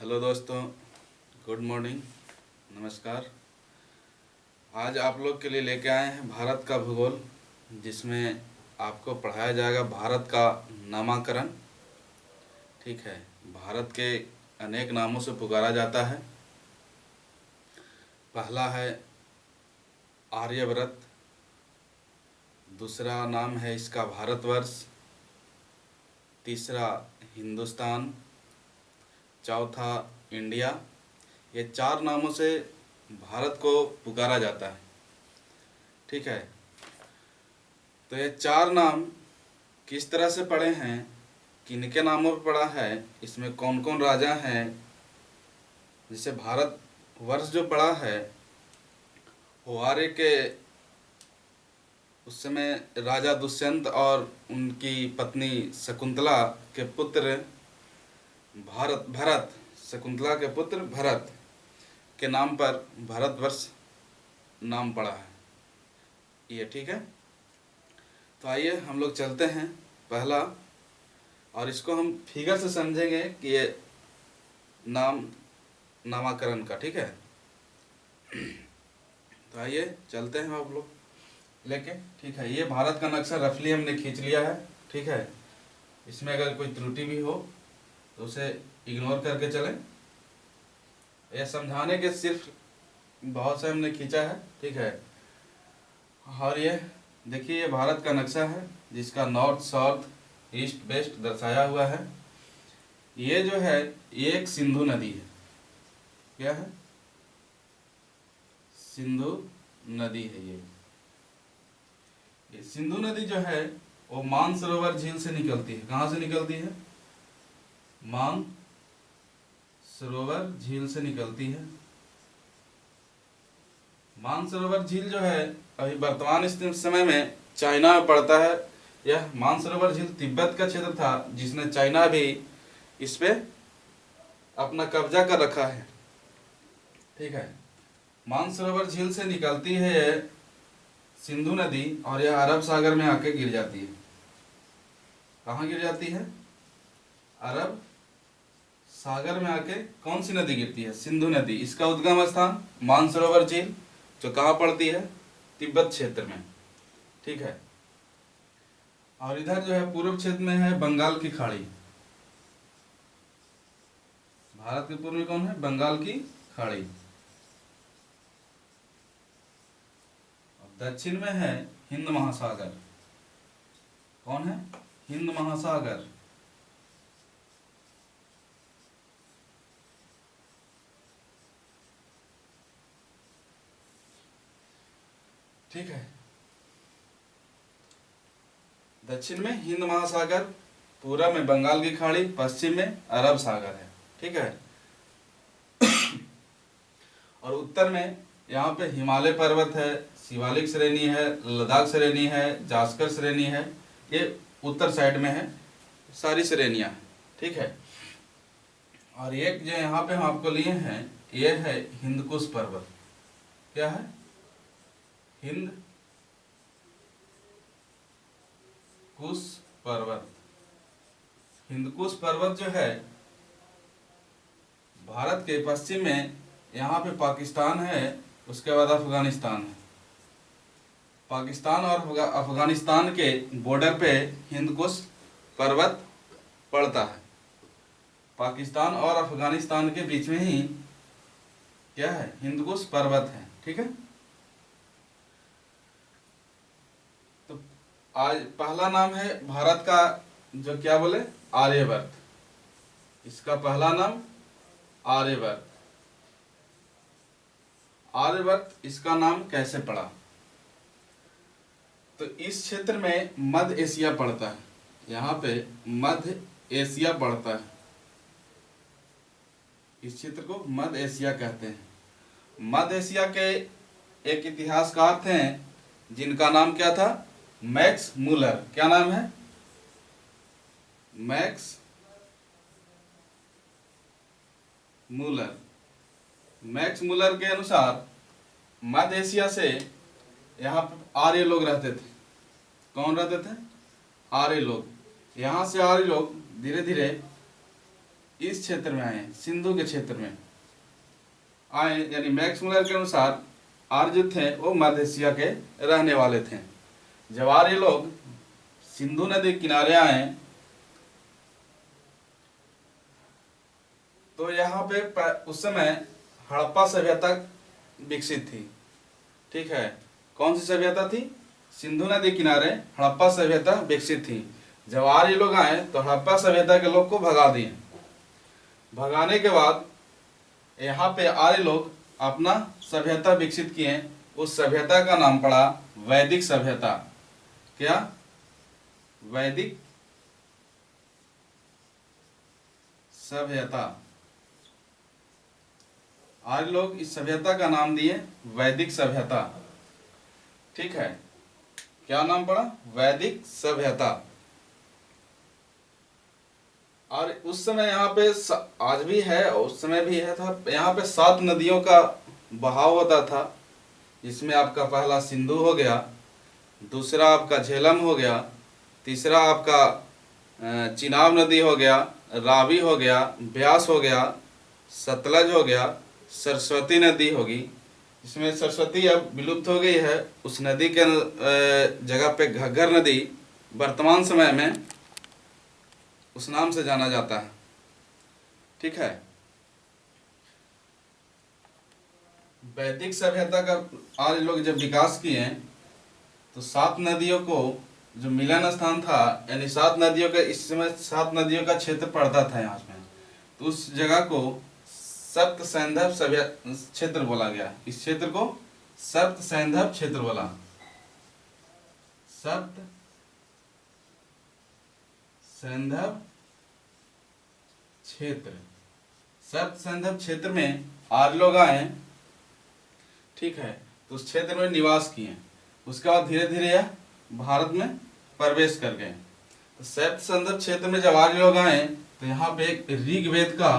Hello दोस्तों, good morning, नमस्कार। आज आप लोग के लिए लेके आए हैं भारत का भूगोल, जिसमें आपको पढ़ाया जाएगा भारत का नामकरण। ठीक है, भारत के अनेक नामों से पुकारा जाता है। पहला है आर्यव्रत, दूसरा नाम है इसका भारतवर्ष, तीसरा हिंदुस्तान, चौथा इंडिया। ये चार नामों से भारत को पुकारा जाता है। ठीक है, तो ये चार नाम किस तरह से पड़े हैं, किनके नामों पर पड़ा है, इसमें कौन कौन राजा हैं। जैसे भारत वर्ष जो पड़ा है वो आर्य के उस समय राजा दुष्यंत और उनकी पत्नी शकुंतला के पुत्र भरत, शकुंतला के पुत्र भरत के नाम पर भारतवर्ष नाम पड़ा है ये। ठीक है, तो आइए हम लोग चलते हैं पहला, और इसको हम फिगर से समझेंगे कि ये नामकरण का। ठीक है, तो आइए चलते हैं आप लोग लेके। ठीक है, ये भारत का नक्शा रफली हमने खींच लिया है। ठीक है, इसमें अगर कोई त्रुटि भी हो तो उसे इग्नोर करके चलें। यह समझाने के सिर्फ बहुत से हमने खींचा है। ठीक है, और ये देखिए, ये भारत का नक्शा है जिसका नॉर्थ साउथ ईस्ट वेस्ट दर्शाया हुआ है। ये जो है ये एक सिंधु नदी है। क्या है? सिंधु नदी है ये सिंधु नदी जो है वो मानसरोवर झील से निकलती है। कहाँ से निकलती है? मानसरोवर झील से निकलती है। मानसरोवर झील जो है अभी वर्तमान समय में चाइना में पड़ता है। यह मानसरोवर झील तिब्बत का क्षेत्र था, जिसने चाइना भी इस पे अपना कब्जा कर रखा है। ठीक है, मानसरोवर झील से निकलती है यह सिंधु नदी, और यह अरब सागर में आके गिर जाती है। कहाँ गिर जाती है? अरब सागर में आके कौन सी नदी गिरती है? सिंधु नदी। इसका उद्गम स्थान मानसरोवर झील, जो कहाँ पड़ती है? तिब्बत क्षेत्र में। ठीक है, और इधर जो है पूर्व क्षेत्र में है बंगाल की खाड़ी। भारत के पूर्व में कौन है? बंगाल की खाड़ी। दक्षिण में है हिंद महासागर। कौन है? हिंद महासागर। ठीक है, दक्षिण में हिंद महासागर, पूरब में बंगाल की खाड़ी, पश्चिम में अरब सागर है। ठीक है, और उत्तर में यहाँ पे हिमालय पर्वत है, शिवालिक श्रेणी है, लद्दाख श्रेणी है, जास्कर श्रेणी है। ये उत्तर साइड में है, सारी श्रेणियाँ। ठीक है, और एक जो यहाँ पे हम आपको लिए हैं ये है हिंदकुश पर्वत। क्या है? हिंदकुश पर्वत। हिंदकुश पर्वत जो है भारत के पश्चिम में, यहाँ पे पाकिस्तान है, उसके बाद अफगानिस्तान है। पाकिस्तान और अफगानिस्तान के बॉर्डर पे हिंदकुश पर्वत पड़ता है। पाकिस्तान और अफगानिस्तान के बीच में ही क्या है? हिंदकुश पर्वत है। ठीक है, तो आज पहला नाम है भारत का, जो क्या बोले? आर्यवर्त। इसका पहला नाम आर्यवर्त। आर्यवर्त इसका नाम कैसे पड़ा? तो इस क्षेत्र में मध्य एशिया पड़ता है। यहाँ पे मध्य एशिया पड़ता है। इस क्षेत्र को मध्य एशिया कहते हैं। मध्य एशिया के एक इतिहासकार थे जिनका नाम क्या था? Max Muller. क्या नाम है? Max Muller. मैक्स मूलर के अनुसार मध्य एशिया से यहाँ पे आर्य लोग रहते थे। कौन रहते थे? आर्य लोग। यहाँ से आर्य लोग धीरे धीरे इस क्षेत्र में आए, सिंधु के क्षेत्र में आए, यानी मैक्स मुलर के अनुसार आर्य जो थे वो मध्य एशिया के रहने वाले थे। जब आर्य लोग सिंधु नदी किनारे आए तो यहाँ पे उस समय हड़प्पा सभ्यता विकसित थी। ठीक है, कौन सी सभ्यता थी? सिंधु नदी किनारे हड़प्पा सभ्यता विकसित थी। जब आर्य लोग आए तो हड़प्पा सभ्यता के लोग को भगा दिए। भगाने के बाद यहाँ पे आर्य लोग अपना सभ्यता विकसित किए। उस सभ्यता का नाम पड़ा वैदिक सभ्यता। क्या? वैदिक सभ्यता। आर्य लोग इस सभ्यता का नाम दिए वैदिक सभ्यता। ठीक है, क्या नाम पड़ा? वैदिक सभ्यता। और उस समय यहाँ पे आज भी है और उस समय भी है था, यहाँ पे 7 नदियों का बहाव होता था, जिसमें आपका पहला सिंधु हो गया, दूसरा आपका झेलम हो गया, तीसरा आपका चिनाब नदी हो गया, रावी हो गया, ब्यास हो गया, सतलज हो गया, सरस्वती नदी होगी। इसमें सरस्वती अब विलुप्त हो गई है। उस नदी के जगह पे घग्गर नदी वर्तमान समय में उस नाम से जाना जाता है। ठीक है, वैदिक सभ्यता का आर्य लोग जब विकास किए तो 7 नदियों को जो मिलन स्थान था, यानी 7 नदियों का, इस समय 7 नदियों का क्षेत्र पड़ता था यहाँ में, तो उस जगह को सप्त सैंधव सभ्य क्षेत्र बोला गया। इस क्षेत्र को सप्त सैंधव क्षेत्र बोला। सप्त सैंधव क्षेत्र। सप्त सैंधव क्षेत्र में आर्य लोग आए। ठीक है, तो उस क्षेत्र में निवास किए। उसके बाद धीरे धीरे यह भारत में प्रवेश कर गए। तो सप्त सैंधव क्षेत्र में जब आर्य लोग आए तो यहाँ पे एक ऋग्वेद का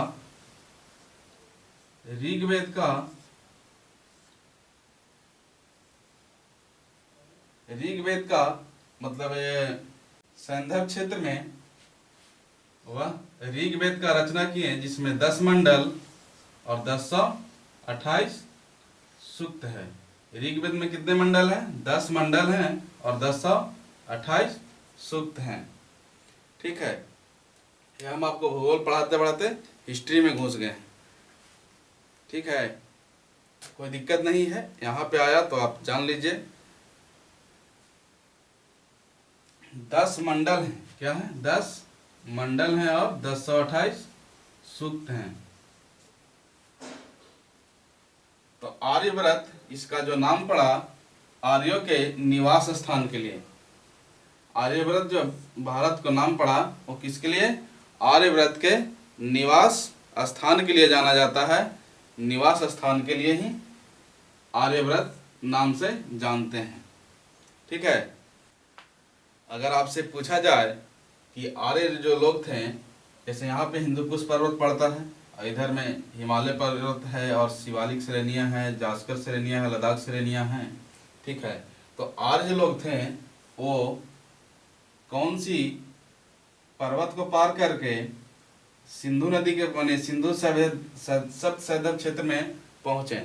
मतलब सैंधव क्षेत्र में वह ऋग्वेद का रचना किए, जिसमें 10 मंडल और 1028 सूक्त है। ऋग्वेद में कितने मंडल हैं? 10 मंडल हैं और 1028 सूक्त हैं। ठीक है, ये हम आपको भूगोल पढ़ाते पढ़ाते हिस्ट्री में घुस गए। ठीक है, कोई दिक्कत नहीं है, यहाँ पे आया तो आप जान लीजिए। 10 मंडल हैं। क्या है? 10 मंडल हैं और 1028 सूक्त हैं। तो आर्यव्रत, इसका जो नाम पड़ा आर्यों के निवास स्थान के लिए। आर्यव्रत जो भारत को नाम पड़ा वो किसके लिए? आर्यव्रत के निवास स्थान के लिए जाना जाता है। निवास स्थान के लिए ही आर्यव्रत नाम से जानते हैं। ठीक है, अगर आपसे पूछा जाए कि आर्य जो लोग थे, जैसे यहाँ पे हिंदुकुश पर्वत पड़ता है, इधर में हिमालय पर्वत है और शिवालिक श्रेणियाँ हैं, जास्कर श्रेणियाँ हैं, लद्दाख श्रेणियाँ हैं। ठीक है, तो आर्य जो लोग थे वो कौन सी पर्वत को पार करके सिंधु नदी के बने सिंधु सप्त सैंधव क्षेत्र में पहुँचे?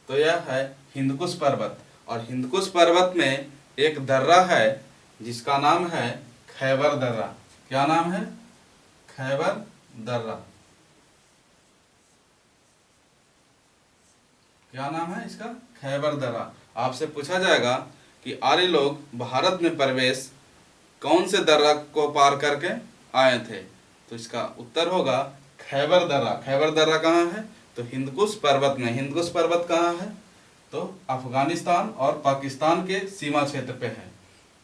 तो यह है हिंदकुश पर्वत। और हिंदकुश पर्वत में एक दर्रा है जिसका नाम है खैबर दर्रा। क्या नाम है? खैबर दर्रा। क्या नाम है इसका? खैबर दर्रा। आपसे पूछा जाएगा कि आर्य लोग भारत में प्रवेश कौन से दर्रा को पार करके आए थे, तो इसका उत्तर होगा खैबर दर्रा। खैबर दर्रा कहाँ है? तो हिंदकुश पर्वत में। हिंदकुश पर्वत कहाँ है? तो अफगानिस्तान और पाकिस्तान के सीमा क्षेत्र पे है।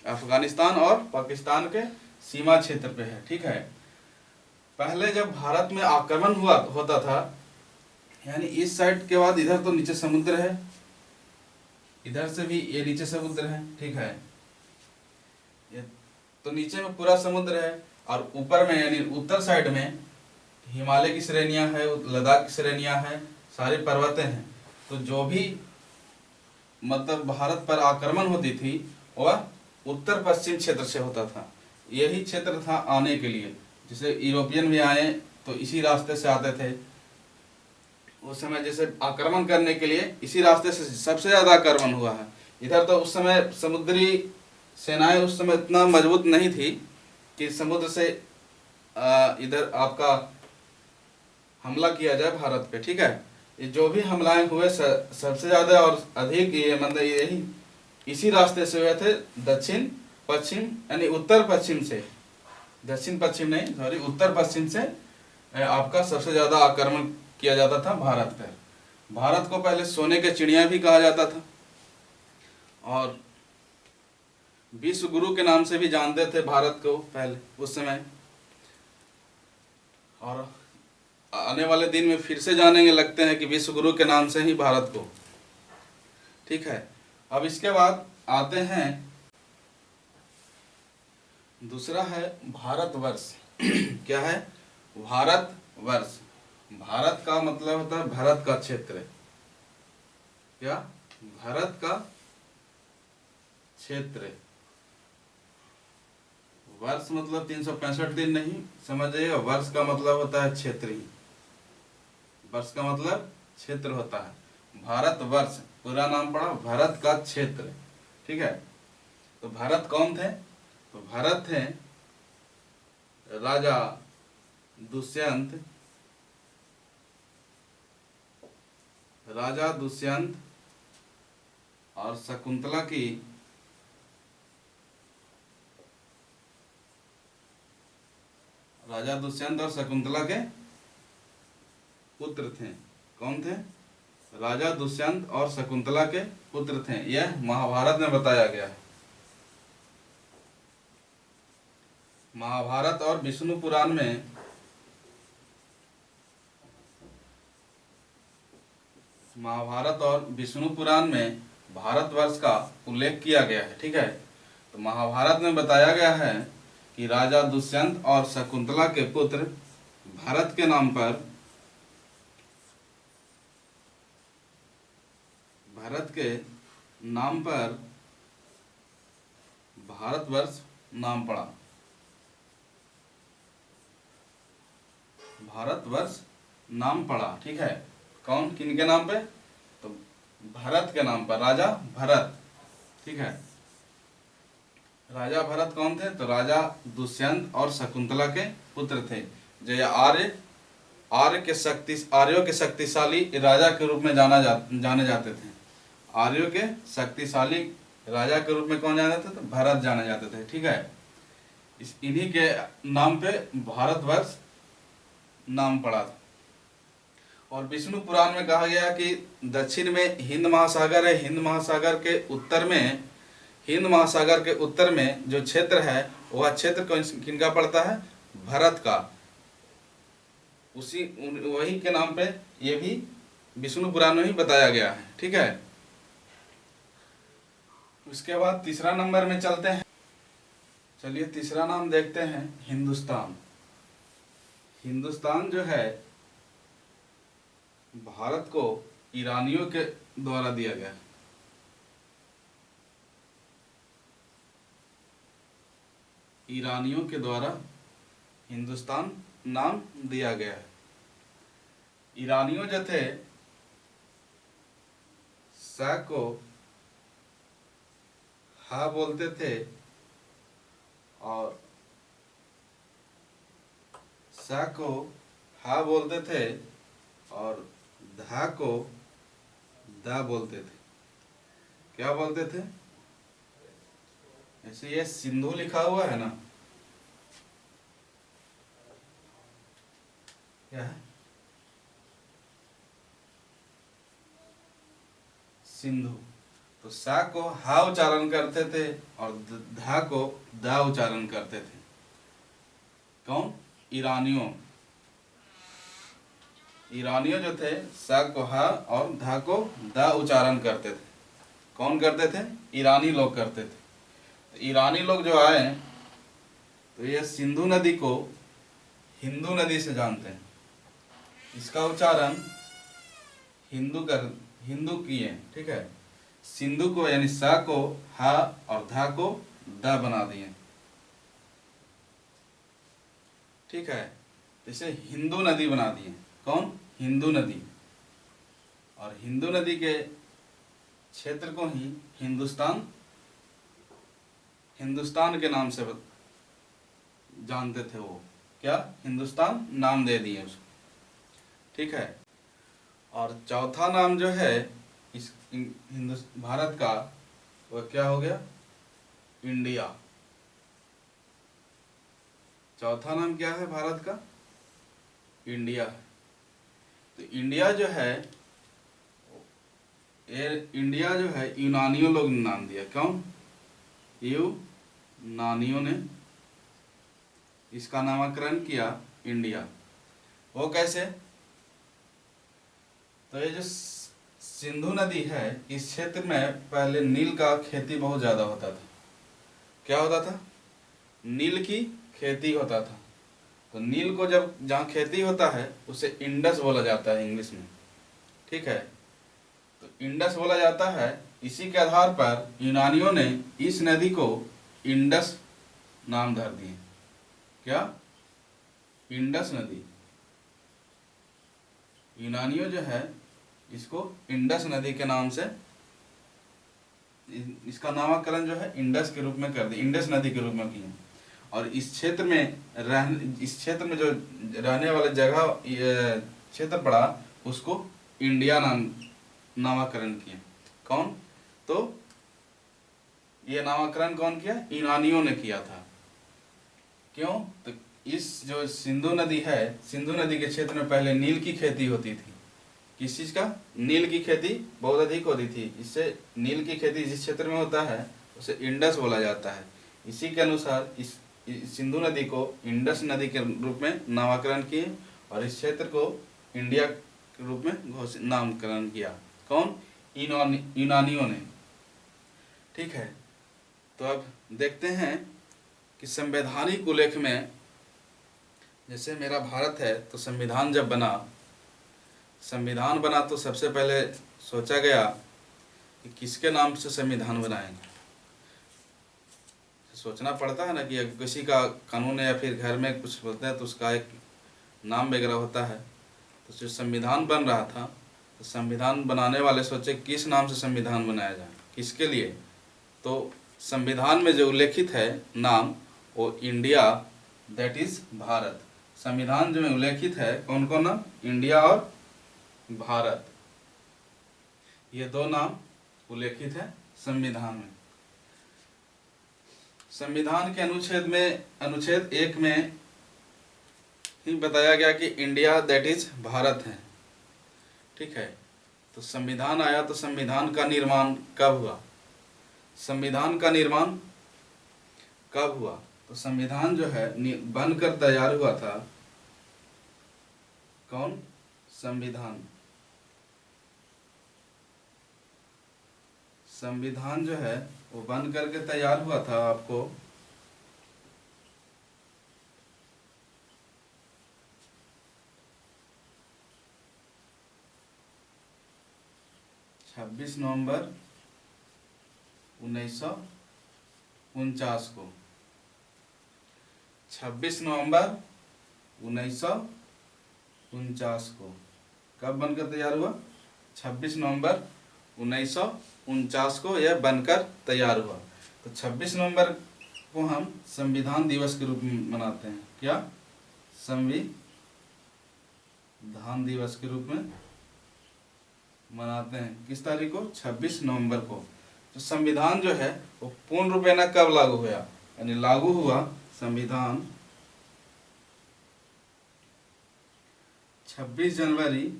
अफगानिस्तान और पाकिस्तान के सीमा क्षेत्र पे है। ठीक है, पहले जब भारत में आक्रमण होता था, यानी इस साइड के बाद इधर तो नीचे समुद्र है, इधर से भी ये नीचे समुद्र है। ठीक है, ये तो नीचे में पूरा समुद्र है और ऊपर में यानी उत्तर साइड में हिमालय की श्रेणियां है, लद्दाख की श्रेणियां हैं, सारी पर्वतें हैं। तो जो भी मतलब भारत पर आक्रमण होती थी वह उत्तर पश्चिम क्षेत्र से होता था। यही क्षेत्र था आने के लिए, जिसे यूरोपियन भी आए तो इसी रास्ते से आते थे। उस समय जैसे आक्रमण करने के लिए इसी रास्ते से सबसे ज़्यादा आक्रमण हुआ है। इधर तो उस समय समुद्री सेनाएं उस समय इतना मजबूत नहीं थी कि समुद्र से इधर आपका हमला किया जाए भारत पे, ठीक है। ये जो भी हमलाएं हुए सबसे ज़्यादा और अधिक ये मतलब यही इसी रास्ते से हुए थे, दक्षिण पश्चिम यानी उत्तर पश्चिम से, दक्षिण पश्चिम नहीं सॉरी उत्तर पश्चिम से आपका सबसे ज़्यादा आक्रमण किया जाता था भारत पर। भारत को पहले सोने के चिड़िया भी कहा जाता था और विश्व गुरु के नाम से भी जानते थे भारत को पहले उस समय, और आने वाले दिन में फिर से जानेंगे लगते हैं कि विश्व गुरु के नाम से ही भारत को, ठीक है। अब इसके बाद आते हैं दूसरा है भारतवर्ष। क्या है? भारतवर्ष। भारत का मतलब होता है भारत का क्षेत्र। क्या? भारत का क्षेत्र। वर्ष मतलब 365 दिन नहीं, समझिएगा। वर्ष का मतलब होता है क्षेत्र ही। वर्ष का मतलब क्षेत्र होता है। भारतवर्ष पूरा नाम पड़ा भारत का क्षेत्र, ठीक है। तो भारत कौन थे? तो भारत थे राजा दुष्यंत, राजा दुष्यंत और शकुंतला की राजा दुष्यंत और शकुंतला के पुत्र थे। कौन थे? राजा दुष्यंत और शकुंतला के पुत्र थे। यह महाभारत में बताया गया है। महाभारत और विष्णु पुराण में महाभारत और विष्णु पुराण में भारतवर्ष का उल्लेख किया गया है, ठीक है। तो महाभारत में बताया गया है कि राजा दुष्यंत और शकुंतला के पुत्र भारत के नाम पर भारतवर्ष नाम पड़ा। भारतवर्ष नाम पड़ा, ठीक है। कौन? किनके नाम पे? तो भरत के नाम पर, राजा भरत, ठीक है। राजा भरत कौन थे? तो राजा दुष्यंत और शकुंतला के पुत्र थे। जो आर्यों के शक्तिशाली राजा के रूप में जाने जाते थे। आर्यों के शक्तिशाली राजा के रूप में कौन जाने जाते थे? तो भरत जाने जाते थे, ठीक है। इन्हीं के नाम पे भारतवर्ष नाम पड़ा था। और विष्णु पुराण में कहा गया कि दक्षिण में हिंद महासागर है, हिंद महासागर के उत्तर में जो क्षेत्र है वह क्षेत्र किनका पड़ता है? भरत का। वही के नाम पे ये भी विष्णु पुराण में ही बताया गया है, ठीक है। उसके बाद तीसरा नंबर में चलते हैं। चलिए तीसरा नाम देखते हैं, हिंदुस्तान। हिंदुस्तान जो है भारत को ईरानियों के द्वारा दिया गया। ईरानियों के द्वारा हिंदुस्तान नाम दिया गया है। ईरानियों जो थे सा को हा बोलते थे और सा को हा बोलते थे और धा को दा बोलते थे। क्या बोलते थे? ऐसे ये सिंधु लिखा हुआ है ना, क्या है? सिंधु। तो सा को हा उच्चारण करते थे और धा को दा उच्चारण करते थे। कौन? ईरानियों जो थे सा को हा और धा को दा उच्चारण करते थे। कौन करते थे? ईरानी लोग करते थे। ईरानी लोग जो आए तो ये सिंधु नदी को हिंदू नदी से जानते हैं। इसका उच्चारण हिंदू किए, ठीक है। सिंधु को यानी सा को हा और धा को दा बना दिए, ठीक है। इसे हिंदू नदी बना दिए। कौन? हिंदू नदी। और हिंदू नदी के क्षेत्र को ही हिंदुस्तान के नाम से जानते थे वो। क्या? हिंदुस्तान नाम दे दिए उसको। ठीक है। और चौथा नाम जो है इस भारत का, वह क्या हो गया? इंडिया। चौथा नाम क्या है भारत का? इंडिया। तो इंडिया जो है, इंडिया जो है यूनानियों लोग ने नाम दिया। कौन? यूनानियों ने इसका नामकरण किया इंडिया। वो कैसे? तो ये जो सिंधु नदी है, इस क्षेत्र में पहले नील का खेती बहुत ज़्यादा होता था। क्या होता था? नील की खेती होता था। तो नील को जब जहाँ खेती होता है उसे इंडस बोला जाता है इंग्लिश में। ठीक है। तो इंडस बोला जाता है। इसी के आधार पर यूनानियों ने इस नदी को इंडस नाम धर दिए। क्या? इंडस नदी। यूनानियों जो है इसको इंडस नदी के नाम से, इसका नामकरण जो है इंडस के रूप में कर दिया, इंडस नदी के रूप में किए। और इस क्षेत्र में जो रहने वाला जगह क्षेत्र पड़ा उसको इंडिया नामकरण किए। कौन? तो ये नामकरण कौन किया? यूनानियों ने किया था। क्यों? तो इस जो सिंधु नदी है, सिंधु नदी के क्षेत्र में पहले नील की खेती होती थी। किस चीज़ का? नील की खेती बहुत अधिक होती थी। इससे नील की खेती जिस क्षेत्र में होता है उसे इंडस बोला जाता है। इसी के अनुसार इस सिंधु नदी को इंडस नदी के रूप में नामकरण किए और इस क्षेत्र को इंडिया के रूप में नामकरण किया। कौन? यूनानियों ने। ठीक है। तो अब देखते हैं कि संवैधानिक उल्लेख में, जैसे मेरा भारत है तो संविधान जब संविधान बना तो सबसे पहले सोचा गया कि किसके नाम से संविधान बनाएंगे। सोचना पड़ता है ना कि किसी का कानून है या फिर घर में कुछ बोलते हैं तो उसका एक नाम वगैरह होता है। तो जो संविधान बन रहा था तो संविधान बनाने वाले सोचे किस नाम से संविधान बनाया जाए, किसके लिए। तो संविधान में जो उल्लेखित है नाम वो इंडिया, दैट इज भारत। संविधान जो में उल्लेखित है कौन कौन नाम? इंडिया और भारत। ये दो नाम उल्लेखित है संविधान में। संविधान के अनुच्छेद 1 में ही बताया गया कि इंडिया दैट इज भारत है। ठीक है। तो संविधान आया तो संविधान का निर्माण कब हुआ? संविधान का निर्माण कब हुआ? तो संविधान जो है बनकर तैयार हुआ था। कौन? संविधान जो है वो बन करके तैयार हुआ था आपको 26 नवंबर 1949 को। 26 नवंबर 1949 को कब बनकर तैयार हुआ? 26 नवंबर 1949 को यह बनकर तैयार हुआ। तो 26 नवंबर को हम संविधान दिवस के रूप में मनाते हैं। क्या? संविधान दिवस के रूप में मनाते हैं। किस तारीख को? 26 नवंबर को। तो संविधान जो है वो पूर्ण रूपेण कब लागू हुआ? यानी लागू हुआ संविधान 26 जनवरी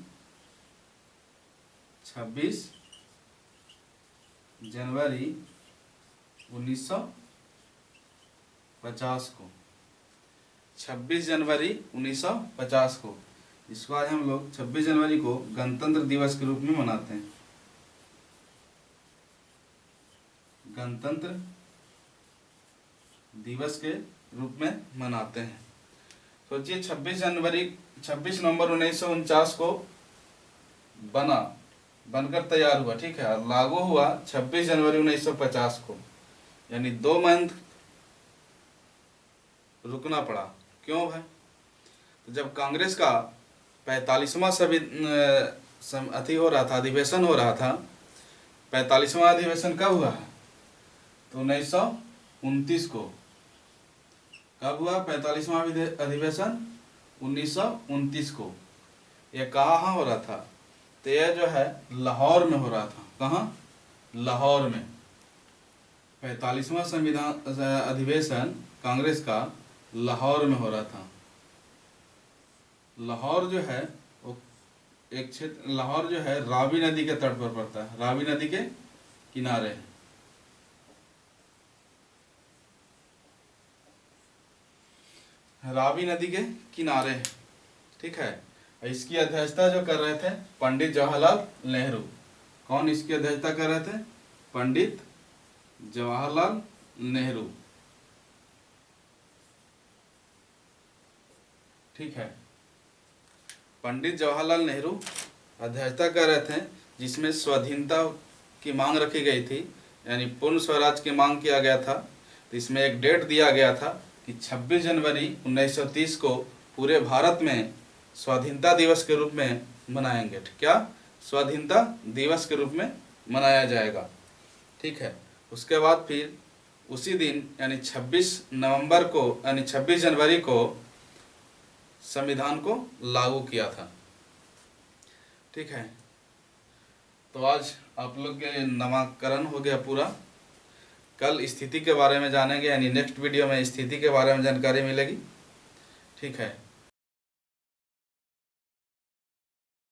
1950 को। 26 जनवरी 1950 को। इसको आज हम लोग 26 जनवरी को गणतंत्र दिवस के रूप में मनाते हैं। गणतंत्र दिवस के रूप में मनाते हैं। सोचिए 26 नवंबर 1949 को बनकर तैयार हुआ। ठीक है। और लागू हुआ 26 जनवरी 1950 को। यानी 2 मंथ रुकना पड़ा। क्यों भाई? तो जब कांग्रेस का 45वां अति हो रहा था, अधिवेशन हो रहा था, 45वां अधिवेशन कब हुआ है? तो 1929 को। कब हुआ 45वां अधिवेशन? 1929 को। यह कहाँ हो रहा था? तो यह जो है लाहौर में हो रहा था। कहाँ? लाहौर में। 45वां संविधान अधिवेशन कांग्रेस का लाहौर में हो रहा था। लाहौर जो है वो एक क्षेत्र, लाहौर जो है रावी नदी के तट पर पड़ता है, रावी नदी के किनारे है। रावी नदी के किनारे है, ठीक है। इसकी अध्यक्षता जो कर रहे थे पंडित जवाहरलाल नेहरू। कौन इसकी अध्यक्षता कर रहे थे? पंडित जवाहरलाल नेहरू, ठीक है। पंडित जवाहरलाल नेहरू अध्यक्षता कर रहे थे, जिसमें स्वाधीनता की मांग रखी गई थी, यानी पूर्ण स्वराज की मांग किया गया था। तो इसमें एक डेट दिया गया था कि 26 जनवरी 1930 को पूरे भारत में स्वाधीनता दिवस के रूप में मनाएंगे। क्या? स्वाधीनता दिवस के रूप में मनाया जाएगा, ठीक है। उसके बाद फिर उसी दिन यानी 26 नवंबर को यानी 26 जनवरी को संविधान को लागू किया था, ठीक है। तो आज आप लोग के नामकरण हो गया पूरा। कल स्थिति के बारे में जानेंगे, यानी नेक्स्ट वीडियो में स्थिति के बारे में जानकारी मिलेगी, ठीक है।